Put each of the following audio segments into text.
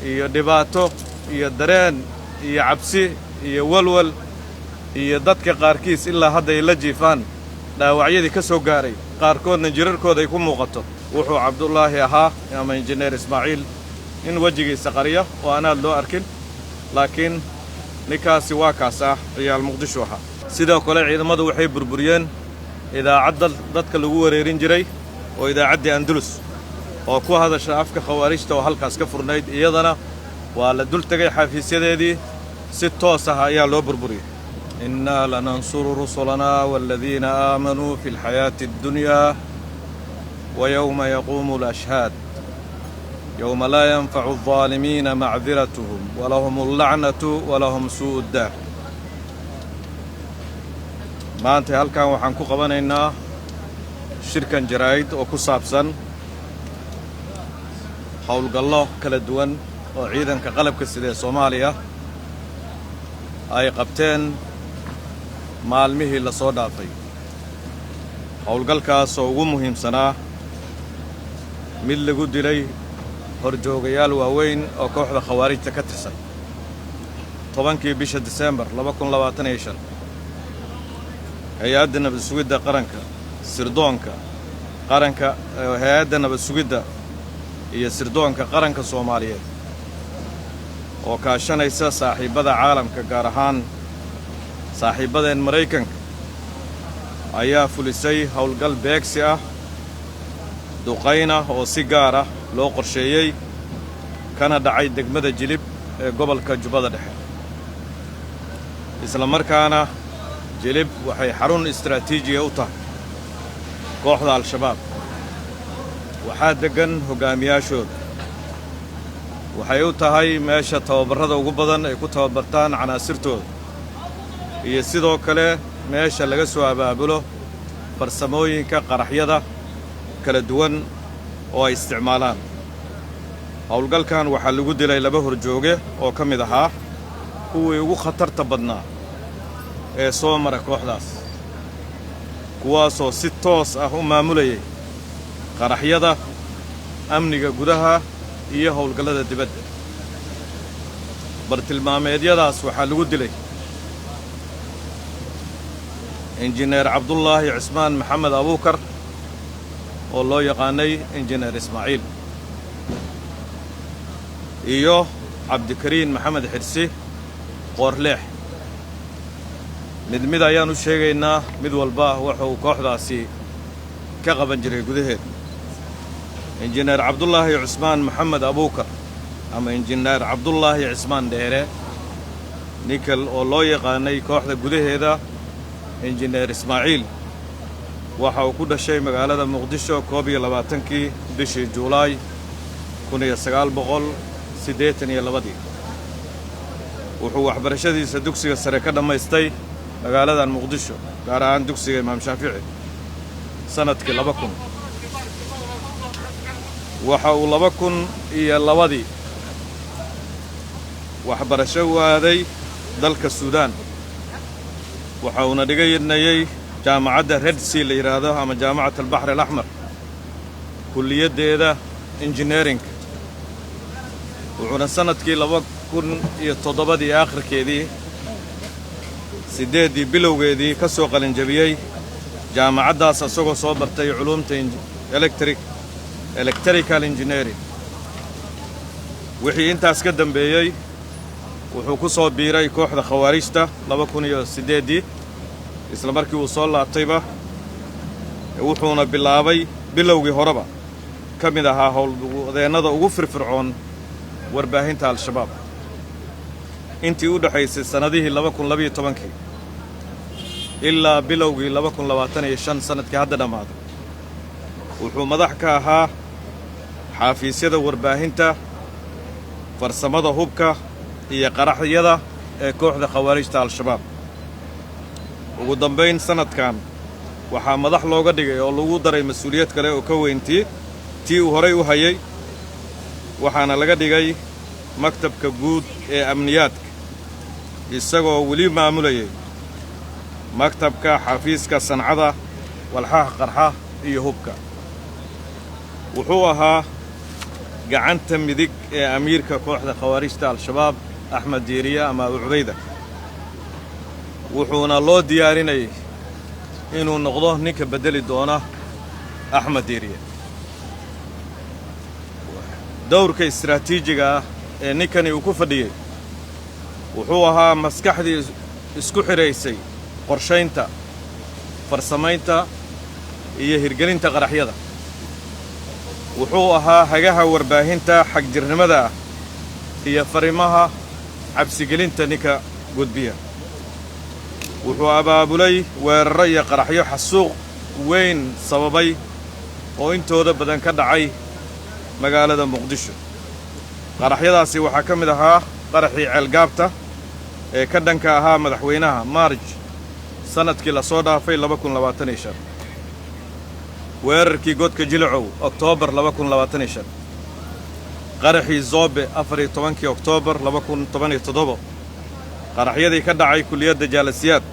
iyo dhibaato iyo dareen iyo cabsi iyo walwal iyo dadka qaarkiis ilaa hadda ay la jiifaan dhaawacyadii ka soo gaaray qaarkoodna jirarkooda ay ku muuqato wuxuu cabdullaahi ahaa ama injineer ismaaciil in wejigiisa qariya oo aan aad loo arkin laakiin ninkaasi waa kaas ah ciyaal muqdisho ahaa sidoo kale ciidamadu waxay burburiyeen idaacadda dadka lagu wareerin jiray oo idaacaddii andalus oo ku hadasha afka khawaarijta oo halkaas ka furnayd iyadana waa la dul tegay xafiisyadeedii si toos ah ayaa loo burburiyey innaa lanansuru rusulanaa waaladiina aamanuu fi alxayaati addunyaa wa yowma yaquumu alashhaad yowma laa yanfacu aldaalimiina macdiratuhum walahum allacnatu walahum suu'u ddaar maanta halkan waxaan ku qabanaynaa shirkan jaraa'id oo ku saabsan howlgallo kala duwan oo ciidanka qalabka sida ee Soomaaliya ay qabteen maalmihii la soo dhaafay howlgalkaas oo ugu muhiimsanaa mid lagu dilay horjoogayaal waaweyn oo kooxda khawaarijta ka tirsan 10kii bisha December 2025 hay'adda nabad sugidda qaranka sirdoonka qaranka hay'adda nabad sugidda iyo sirdoonka qaranka Soomaaliyeed oo kaashanaysa saaxiibada caalamka gaar ahaan saaxiibadeen Mareykanka ayaa fulisay howlgal beegsi ah duqayna oo si gaar ah loo qorsheeyay kana dhacay degmada Jilib ee gobolka Jubbada Dhexe isla markaana Jilib waxay xarun istiraatiiji ah u tahay kooxda al-shabaab waxaa degan hogaamiyaashooda waxay u tahay meesha tababarada ugu badan ay ku tababartaan canaasirtooda iyo sidoo kale meesha laga soo abaabulo farsamooyinka qaraxyada kala duwan oo ay isticmaalaan howlgalkan waxaa lagu dilay 2 horjooge oo ka mid ahaa kuwii ugu khatarta badnaa ee soo mara kooxdaas kuwaasoo si toos ah u maamulayay qaraxyada amniga gudaha iyo howlgallada dibadda bartilmaameedyadaas waxaa lagu dilay injineer cabdullaahi cismaan maxamed abuukar oo loo yaqaanay injineer ismaaciil iyo cabdikariin maxamed xirsi qoorleex mid ayaan u sheegaynaa mid walba wuxuu kooxdaasi ka qaban jiray gudaheed injineer cabdullaahi cismaan maxamed abuukar ama injineer cabdullaahi cismaan dheere ninkal oo loo yaqaanay kooxda gudaheeda injineer ismaaciil waxa uu ku dhashay magaalada muqdisho 22kii bishii Juulaay 1982 wuxuu waxbarashadiisa dugsiga sare ka dhamaystay magaalada muqdisho gaar ahaan dugsiga imaam shaafici sanadkii 2000 waxa uu 2002 waxbarasho u aaday dalka Suudaan waxa uu dhigayay jaamacadda Red Sea la yiraahdo ama jaamacadda al-Bahr al-Ahmar kulliyadeeda engineering wuxuuna sanadkii 2007 aakhirkeedii 8 bilowgeedii ka soo qalin jabiyay jaamacaddaas asagoo soo bartay culuumta electrical engineering wixii intaas ka dambeeyay wuxuu ku soo biiray kooxda khawaarijta 2008 isla markii uu soo laabtayba wuxuuna bilaabay bilowgii horeba ka mid ahaa howlwadeennada ugu firfircoon warbaahinta al-shabaab intii u dhaxaysay sanadihii 2012 ilaa bilowgii 2025 sanadkii hadda dhamaaday wuxuu madax ka ahaa xafiisyada warbaahinta farsamada hubka iyo qaraxyada ee kooxda khawaarijta al-shabaab ugu dambeyn sanadkan waxaa madax looga dhigay oo lagu daray mas'uuliyad kale oo ka weyntii tii uu horay u hayay waxaana laga dhigay maktabka guud ee amniyaadka isagoo weli maamulayay maktabka xafiiska sancada walxaha qarxa iyo hubka wuxuu ahaa gacanta midig ee amiirka kooxda khawaarijta al-shabaab axmed diiriye ama abu cubayda wuxuuna loo diyaarinayay inuu noqdo ninka beddeli doona axmed diiriye dowrka istiraatiijiga ah ee ninkani uu ku fadhiyey wuxuu ahaa maskaxdii isku xidhaysay qorshaynta farsamaynta iyo hirgelinta qaraxyada wuxuu ahaa hagaha warbaahinta xagjirnimada ah iyo fariimaha cabsigelinta ninka gudbiya wuxuu abaabulay weerarro iyo qaraxyo xasuuq weyn sababay oo intooda badan ka dhacay magaalada muqdisho qaraxyadaasi waxaa ka mid ahaa qaraxii ceelgaabta ee ka dhanka ahaa madaxweynaha maarj sannadkii la soo dhaafay weerarkii godka jilicow oktoobar qaraxii zoobe 14 oktoobar qaraxyadii ka dhacay kuliyadda jaalasiyaad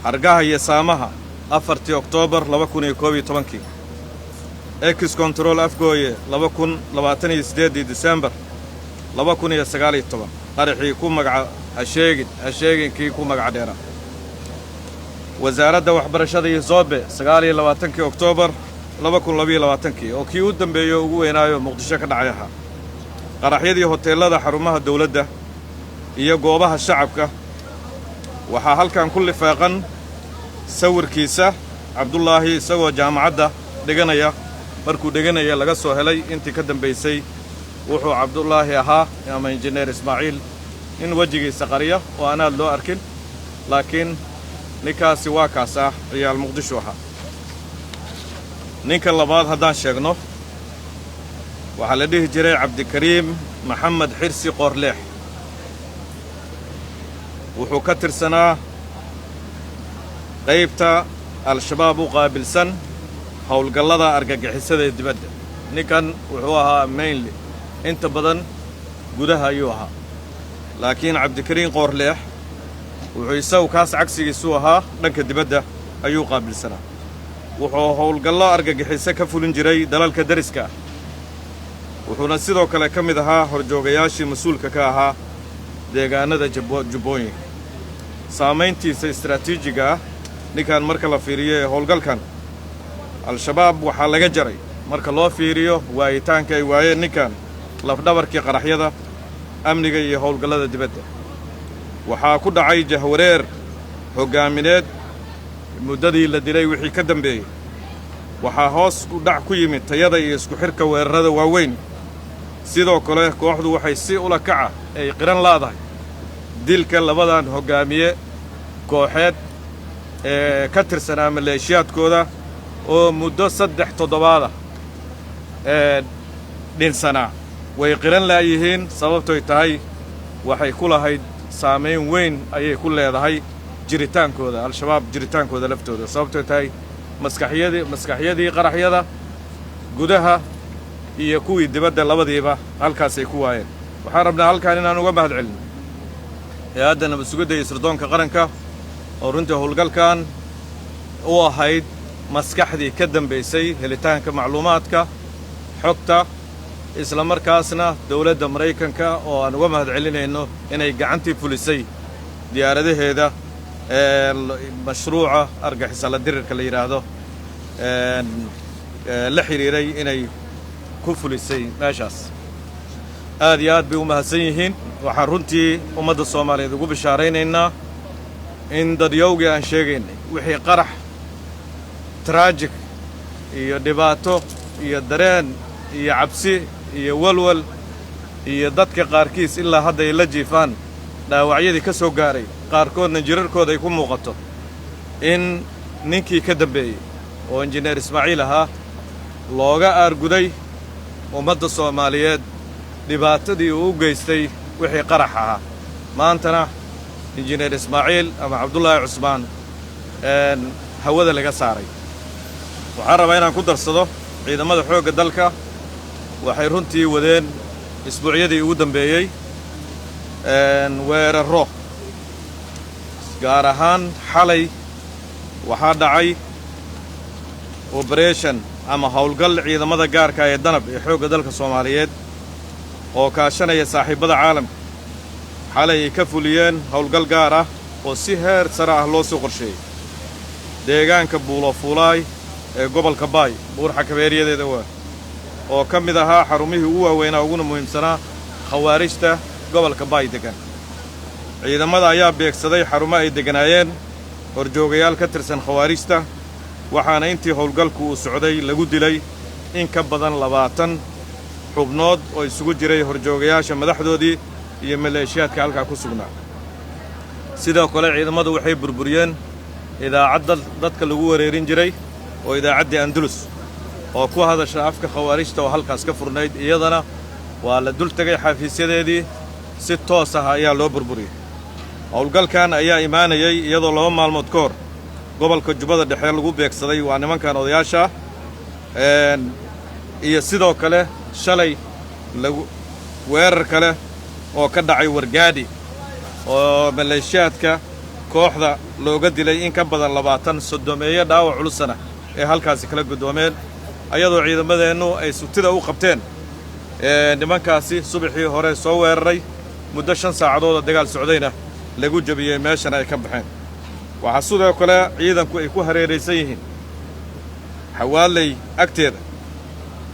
hargaha iyo saamaha 4 oktoobar ex control afgooye 8 disembar qaraxii ku magaca hasheeginkii ku magaca dheera wasaaradda waxbarashada iyo zoobe 29 oktoobar oo kii u dambeeyo ugu weynaayo muqdisho ka dhacay ahaa qaraxyadii hoteellada xarumaha dawladda iyo goobaha shacabka waxaa halkan ku lifaaqan sawirkiisa cabdullaahi isagoo jaamacadda dhiganaya markuu dhiganaya laga soo helay intii ka dambaysay wuxuu cabdullaahi ahaa ama injineer ismaaciil in wejigiisa qariya oo aan aad loo arkin laakiin ninkaasi waa kaas ah ciyaal muqdisho ahaa ninka labaad haddaan sheegno waxaa la dhihi jiray cabdikariim maxamed xirsi qoorleex wuxuu ka tirsanaa qaybta al-shabaab u qaabilsan howlgallada argagixisada ee dibadda ninkan wuxuu ahaa mainly inta badan gudaha ayuu ahaa laakiin cabdikariim qoorleex wuxuu isagu kaas cagsigiisu ahaa dhanka dibadda ayuu qaabilsanaa wuxuu howlgallo argagixiso ka fulin jiray dalalka dariska ah wuxuuna sidoo kale ka mid ahaa horjoogayaashii mas-uulka ka ahaa deegaanada jubbooyinka saamayntiisa istiraatiijiga ah ninkan marka la fiiriyo ee howlgalkan al-shabaab waxaa laga jaray marka loo fiiriyo waayitaanka ay waayeen ninkan lafdhabarkii qaraxyada amniga iyo howlgallada dibadda waxaa ku dhacay jahwareer hoggaamineed muddadii la dilay wixii ka dambeeyey waxaa hoos u dhac ku yimid tayada iyo isku xidhka weerarrada waaweyn sidoo kale kooxdu waxay si ula kaca ay qiran laadahay dilka labadan hoggaamiye kooxeed ee ka tirsanaa maleeshiyaadkooda oo muddo 3 toddobaada dhinsanaa way qiran laayihiin sababtoy tahay waxay ku lahayd saamayn weyn ayay ku leedahay jiritaankooda al-shabaab jiritaankooda laftooda sababtoy tahay maskaxyadii qaraxyada gudaha iyo kuwii dibadda labadiiba halkaasay ku waayeen waxaan rabnaa halkaan inaan uga mahad celino hay-adda nabad sugidda iyo sirdoonka qaranka oo runtii howlgalkan u ahayd maskaxdii ka dambaysay helitaanka macluumaadka xogta isla markaasna dawladda maraykanka oo aan uga mahad celinayno inay gacantii fulisay diyaaradaheeda mashruuca argixisala dirirka la yidhaahdo la xidhiiray inay ku fulisay meeshaas aad iyo aad bay u mahadsan yihiin waxaan runtii ummadda soomaaliyeed ugu bishaaraynaynaa in dadyowgii aan sheegaynay wixii qarax traajik iyo dhibaato iyo dareen iyo cabsi iyo walwal iyo dadka qaarkiis ilaa hadda ay la jiifaan dhaawacyadii ka soo gaaray qaarkoodna jirarkooda ay ku muuqato in ninkii ka dambeeyey oo injineer ismaaciil ahaa looga aarguday ummadda soomaaliyeed dhibaatadii uu u geystay wixii qarax ahaa maantana injineer ismaaciil ama cabdullaahi cusmaan hawada laga saaray waxaan rabaa inaan ku darsado ciidamada xoogga dalka waxay runtii wadeen isbuucyadii ugu dambeeyey weerarro gaar ahaan xalay waxaa dhacay operation ama howlgal ciidamada gaarka ee danab ee xoogga dalka Soomaaliyeed oo kaashanaya saaxiibada caalamka xalay ay ka fuliyeen howlgal gaar ah oo si heer sare ah loo soo qorsheeyay deegaanka Buulo Fuulaay ee gobolka Baay buurxa kabeeriyadeeda oo ka mid ahaa xarumihii ugu waaweynaa uguna muhiimsanaa khawaarijta gobolka Baay degan ciidamada ayaa beegsaday xarumo ay deganaayeen horjoogayaal ka tirsan khawaarijta waxaana intii howlgalku uu socday lagu dilay in ka badan 20 xubnood oo isugu jiray horjoogayaasha madaxdoodii iyo maleeshiyaadka halka ku sugnaa sidoo kale ciidamadu waxay burburiyeen idaacad dadka lagu wareerin jiray oo idaacaddii Andalus oo ku hadasha afka khawaarijta oo halkaas ka furnayd iyadana waa la dul tagay xafiisyadeedii si toos ah ayaa loo burburiyay howlgalkan ayaa imaanayay iyadoo 2 maalmood ka hor gobolka Jubbada Dhexe lagu beegsaday waa nimankan odayaasha iyo sidoo kale shalay lagu weerar kale oo ka dhacay Wargaadhi oo maleeshiyaadka kooxda looga dilay in ka badan 20 sodomeeyo dhaawac culusana ee halkaasi kala gudoomeen ayadoo ciidamadeenu ay sutida u qabteen nimankaasi subaxii hore soo weeraray muddo 5 saacadood dagaal socdayna lagu jabiyay meeshana ay ka baxeen waxa sidoo kale ciidanku ay ku hareeraysan yihiin xawaalay agteeda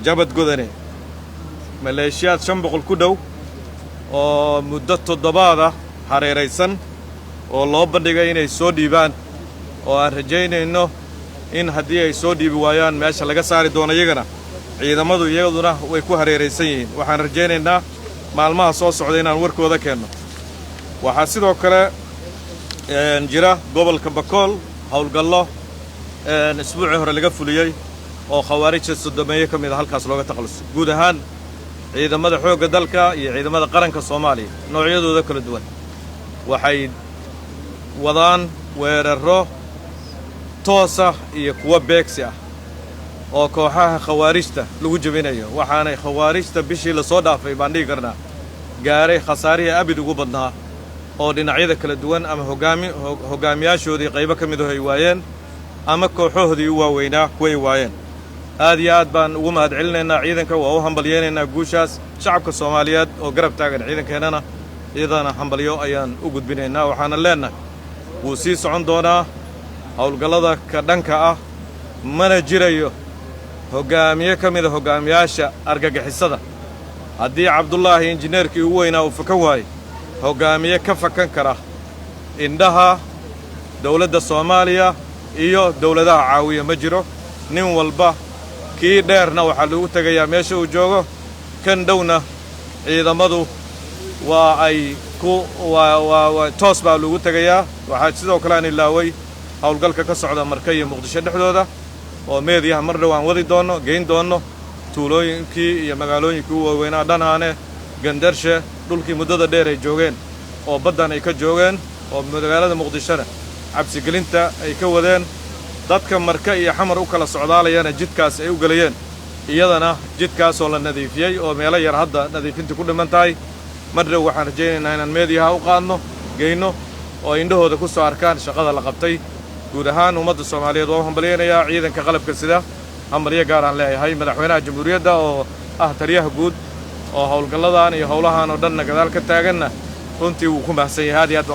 jabad godane maleeshiyaad 500 ku dhow oo muddo 7 hareeraysan oo loo bandhigay inay soo dhiibaan oo aan rajaynayno in haddii ay soo dhiibi waayaan meesha laga saari doono iyagana ciidamadu iyaduna way ku hareeraysan yihiin waxaan rajaynaynaa maalmaha soo socda inaan warkooda keenno waxaa sidoo kale jira gobolka Bakool howlgallo isbuucii hore laga fuliyay oo khawaarijta sodomeeyo ka mid ah halkaas looga taqaluso guud ahaan ciidamada xoogga dalka iyo ciidamada qaranka Soomaaliya noocyadooda kala duwan waxay wadaan weerarro toos ah iyo kuwa beegsi ah oo kooxaha khawaarijta lagu jabinayo waxaanay khawaarijta bishii la soo dhaafay baan dhigi karnaa gaaray khasaarihi abid ugu badnaa oo dhinacyada kala duwan ama hogaamiyaashoodii qaybo ka mid ah ay waayeen ama kooxoodii u waaweynaa way waayeen aad iyo aad baan ugu mahad celinaynaa ciidanka waa u hambalyeeynaa guushaas shacabka Soomaaliyeed oo garab taagan ciidankeenana iyadana hambalyo ayaan u gudbinaynaa waxaana leenahay wuu sii socon doonaa howlgallada ka dhanka ah mana jirayo hogaamiye ka mid ah hogaamiyaasha argagixisada haddii Cabdullaahi injineerkii ugu weynaa uu fakan waayay hogaamiye ka fakan kara indhaha dawladda Soomaaliya iyo dawladaha caawiya ma jiro nin walba kii dheerna waxa lagu tagayaa meesha uu joogo kan dhowna ciidamadu waa ay ku toos baa lagu tagayaa waxa sidoo kale aan ilaaway howlgalka ka socda Marka iyo Muqdisho dhexdooda oo meediyaha mar dhawaan wadi doono geyn doono tuulooyinkii iyo magaalooyinkii u waaweynaa Dhanaane Gandarshe dhulkii muddada dheer ay joogeen oo baddan ay ka joogeen oo magaalada Muqdishona cabsi gelinta ay ka wadeen dadka Marka iyo Xamar u kala socdaalayana jidkaas ay u galayeen iyadana jidkaas oo la nadiifiyay oo meelo yar hadda nadiifinta ku dhiman tahay marna waxaan rajaynaynaa inaan meediyaha u qaadno geyno oo indhahooda ku soo arkaan shaqada la qabtay guud ahaan ummadda Soomaaliyeed oo hambalyeynaya ciidanka qalabka sida hambalyo gaar ah leeyahay madaxweynaha jamhuuriyadda oo ah taliyaha guud oo howlgalladan iyo howlahan oo dhan gadaal ka taaganna runtii wuu ku mahadsan yahay aad iyo aad